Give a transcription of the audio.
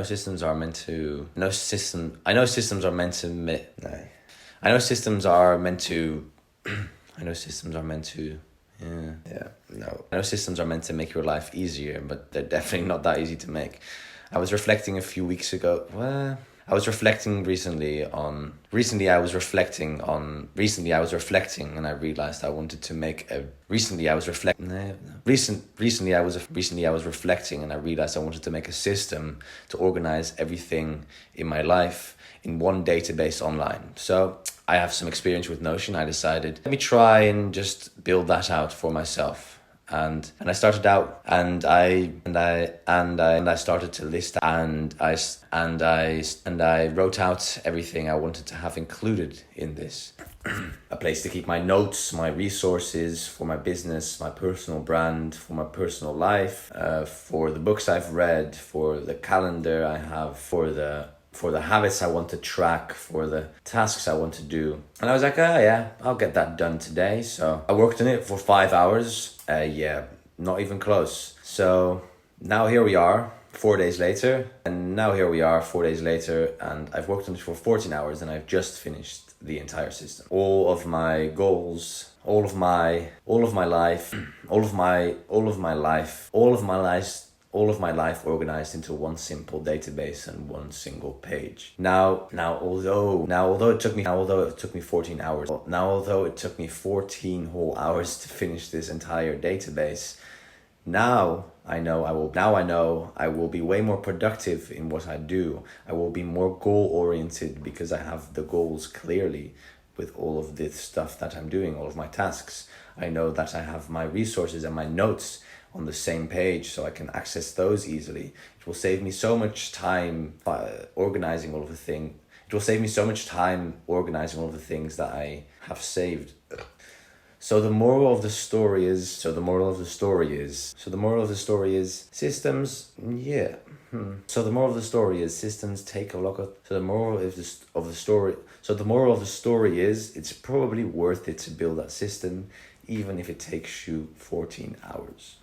Systems are meant to. No system. I know systems are meant to. No. I know systems are meant to. I know systems are meant to. Yeah. No. I know systems are meant to make your life easier, but they're definitely not that easy to make. I was reflecting a few weeks ago. Well, I was reflecting recently, and I was reflecting, and I realized I wanted to make a. Recently, I was reflecting, and I realized I wanted to make a system to organize everything in my life in one database online. So I have some experience with Notion. I decided, let me try and just build that out for myself. And I started out, and I started to list, and I wrote out everything I wanted to have included in this. A place to keep my notes, my resources for my business, my personal brand, for my personal life, for the books I've read, for the calendar I have, for the habits I want to track, for the tasks I want to do. And I was like, I'll get that done today. So I worked on it for 5 hours. Not even close. So now here we are, 4 days later. And I've worked on it for 14 hours, and I've just finished the entire system. All of my goals, all of my life organized into one simple database and one single page. Although it took me 14 hours, although it took me 14 whole hours to finish this entire database, now I know I will be way more productive in what I do. I will be more goal oriented because I have the goals clearly with all of this stuff that I'm doing, all of my tasks. I know that I have my resources and my notes on the same page, so I can access those easily. It will save me so much time organizing all of the things. It will save me so much time organizing all of the things that I have saved. So the moral of the story is systems. Yeah. So the moral of the story is systems take a look at. So the moral of the story is it's probably worth it to build that system, even if it takes you 14 hours.